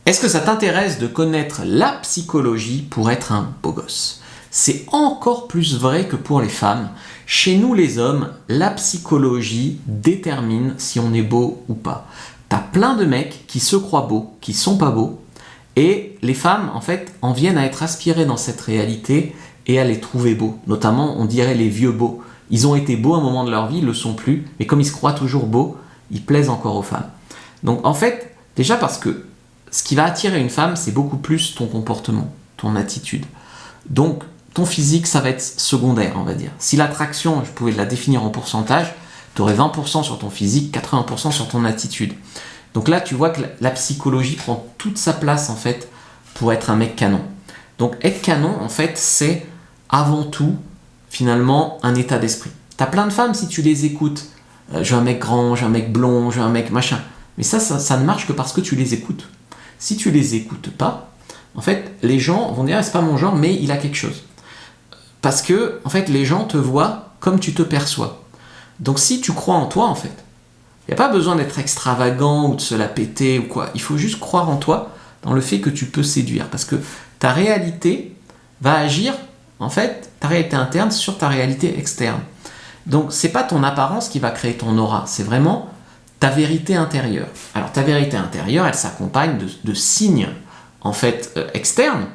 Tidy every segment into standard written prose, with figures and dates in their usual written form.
Est-ce que ça t'intéresse de connaître la psychologie pour être un beau gosse? C'est encore plus vrai que pour les femmes. Chez nous les hommes, la psychologie détermine si on est beau ou pas. T'as plein de mecs qui se croient beaux, qui sont pas beaux, et les femmes en fait en viennent à être aspirées dans cette réalité et à les trouver beaux. Notamment on dirait les vieux beaux. Ils ont été beaux à un moment de leur vie, ils le sont plus, mais comme ils se croient toujours beaux, ils plaisent encore aux femmes. Donc en fait, déjà parce que ce qui va attirer une femme, c'est beaucoup plus ton comportement, ton attitude. Donc, ton physique, ça va être secondaire, on va dire. Si l'attraction, je pouvais la définir en pourcentage, tu aurais 20% sur ton physique, 80% sur ton attitude. Donc là, tu vois que la psychologie prend toute sa place, en fait, pour être un mec canon. Donc, être canon, en fait, c'est avant tout, finalement, un état d'esprit. T'as plein de femmes, si tu les écoutes, je veux un mec grand, je veux un mec blond, je veux un mec machin. Mais ça ne marche que parce que tu les écoutes. Si tu les écoutes pas, en fait, les gens vont dire c'est pas mon genre, mais il a quelque chose. Parce que, en fait, les gens te voient comme tu te perçois. Donc, si tu crois en toi, en fait, il n'y a pas besoin d'être extravagant ou de se la péter ou quoi. Il faut juste croire en toi, dans le fait que tu peux séduire. Parce que ta réalité va agir, en fait, ta réalité interne sur ta réalité externe. Donc, c'est pas ton apparence qui va créer ton aura, c'est vraiment ta vérité intérieure. Alors ta vérité intérieure, elle s'accompagne de signes en fait externes,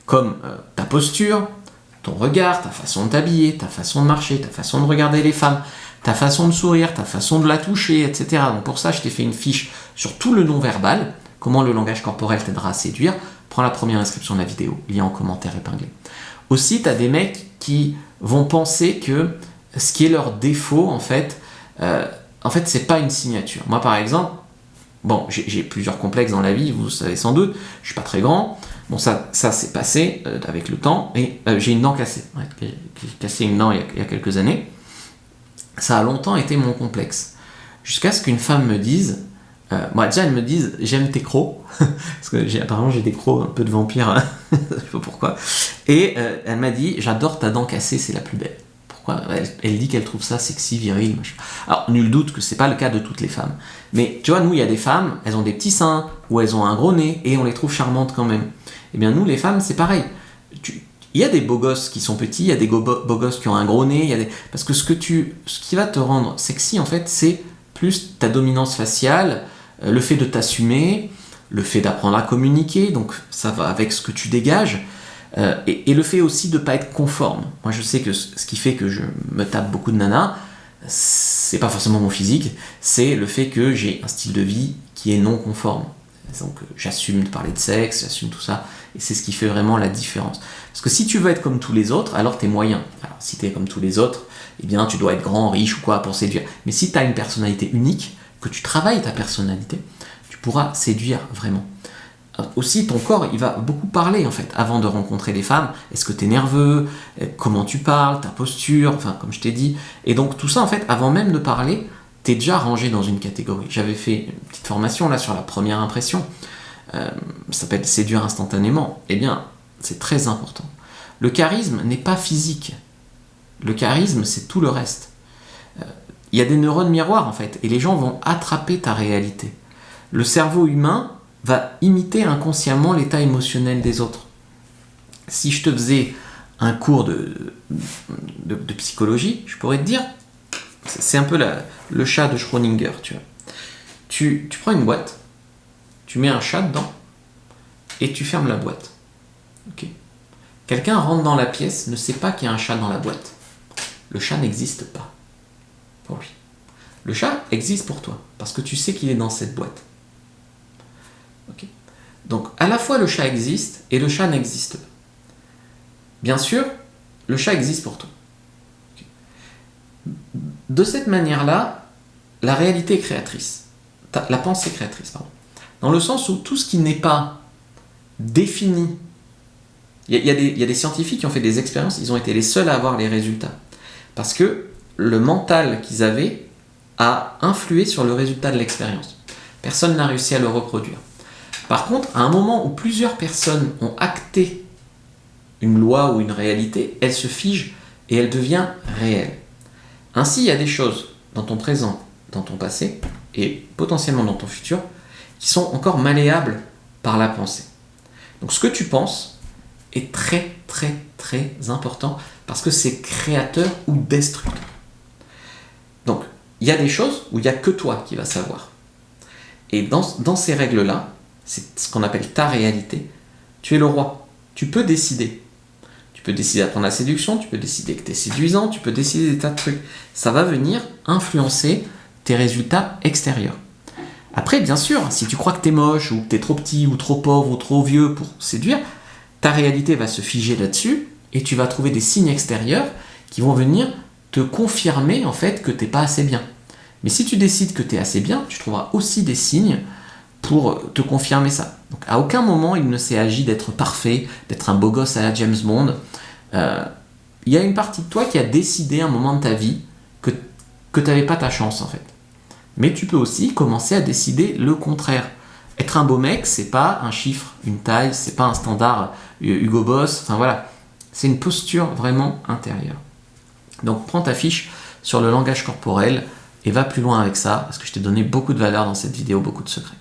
comme ta posture, ton regard, ta façon de t'habiller, ta façon de marcher, ta façon de regarder les femmes, ta façon de sourire, ta façon de la toucher, etc. Donc pour ça, je t'ai fait une fiche sur tout le non-verbal, comment le langage corporel t'aidera à séduire. Prends la première inscription de la vidéo, lien en commentaire épinglé. Aussi, tu as des mecs qui vont penser que ce qui est leur défaut, en fait, c'est pas une signature. Moi, par exemple, bon, j'ai plusieurs complexes dans la vie, vous savez sans doute, je suis pas très grand. Bon, ça s'est passé avec le temps, et j'ai une dent cassée. Ouais, j'ai cassé une dent il y a quelques années. Ça a longtemps été mon complexe. Jusqu'à ce qu'une femme me dise, moi déjà elle me dise, j'aime tes crocs, parce que apparemment j'ai des crocs un peu de vampire, hein. Je sais pas pourquoi. Et elle m'a dit, j'adore ta dent cassée, c'est la plus belle. Elle dit qu'elle trouve ça sexy, viril, machin. Alors, nul doute que c'est pas le cas de toutes les femmes. Mais tu vois, nous, il y a des femmes, elles ont des petits seins, ou elles ont un gros nez, et on les trouve charmantes quand même. Eh bien, nous, les femmes, c'est pareil. Il y a des beaux gosses qui sont petits, il y a des beaux gosses qui ont un gros nez, parce que ce qui va te rendre sexy, en fait, c'est plus ta dominance faciale, le fait de t'assumer, le fait d'apprendre à communiquer, donc ça va avec ce que tu dégages. Et le fait aussi de ne pas être conforme. Moi, je sais que ce qui fait que je me tape beaucoup de nanas, c'est pas forcément mon physique, c'est le fait que j'ai un style de vie qui est non conforme. Donc, j'assume de parler de sexe, j'assume tout ça, et c'est ce qui fait vraiment la différence. Parce que si tu veux être comme tous les autres, alors t'es moyen. Alors, si t'es comme tous les autres, eh bien, tu dois être grand, riche ou quoi pour séduire. Mais si t'as une personnalité unique, que tu travailles ta personnalité, tu pourras séduire vraiment. Aussi, ton corps, il va beaucoup parler en fait avant de rencontrer les femmes. Est-ce que tu es nerveux? Comment tu parles? Ta posture? Enfin, comme je t'ai dit. Et donc, tout ça, en fait, avant même de parler, tu es déjà rangé dans une catégorie. J'avais fait une petite formation là sur la première impression. Ça s'appelle séduire instantanément. Eh bien, c'est très important. Le charisme n'est pas physique. Le charisme, c'est tout le reste. Il y a des neurones miroirs en fait, et les gens vont attraper ta réalité. Le cerveau humain va imiter inconsciemment l'état émotionnel des autres. Si je te faisais un cours de psychologie, je pourrais te dire, c'est un peu le chat de Schrödinger, tu vois. Tu prends une boîte, tu mets un chat dedans, et tu fermes la boîte. Okay. Quelqu'un rentre dans la pièce, ne sait pas qu'il y a un chat dans la boîte. Le chat n'existe pas pour lui. Le chat existe pour toi, parce que tu sais qu'il est dans cette boîte. Okay. Donc, à la fois le chat existe et le chat n'existe pas. Bien sûr, le chat existe pour toi. Okay. De cette manière-là, la réalité est créatrice. La pensée est créatrice, pardon. Dans le sens où tout ce qui n'est pas défini, il y a des scientifiques qui ont fait des expériences, ils ont été les seuls à avoir les résultats. Parce que le mental qu'ils avaient a influé sur le résultat de l'expérience. Personne n'a réussi à le reproduire. Par contre, à un moment où plusieurs personnes ont acté une loi ou une réalité, elle se fige et elle devient réelle. Ainsi, il y a des choses dans ton présent, dans ton passé et potentiellement dans ton futur qui sont encore malléables par la pensée. Donc ce que tu penses est très très très important parce que c'est créateur ou destructeur. Donc il y a des choses où il n'y a que toi qui vas savoir. Et dans ces règles-là, c'est ce qu'on appelle ta réalité. Tu es le roi. Tu peux décider. Tu peux décider d'apprendre la séduction, tu peux décider que tu es séduisant, tu peux décider des tas de trucs. Ça va venir influencer tes résultats extérieurs. Après, bien sûr, si tu crois que tu es moche, ou que tu es trop petit, ou trop pauvre, ou trop vieux pour séduire, ta réalité va se figer là-dessus, et tu vas trouver des signes extérieurs qui vont venir te confirmer en fait que tu n'es pas assez bien. Mais si tu décides que tu es assez bien, tu trouveras aussi des signes pour te confirmer ça. Donc à aucun moment il ne s'est agi d'être parfait, d'être un beau gosse à la James Bond. Il y a une partie de toi qui a décidé à un moment de ta vie que tu n'avais pas ta chance en fait. Mais tu peux aussi commencer à décider le contraire. Être un beau mec, c'est pas un chiffre, une taille, c'est pas un standard Hugo Boss, enfin voilà. C'est une posture vraiment intérieure. Donc prends ta fiche sur le langage corporel et va plus loin avec ça, parce que je t'ai donné beaucoup de valeur dans cette vidéo, beaucoup de secrets.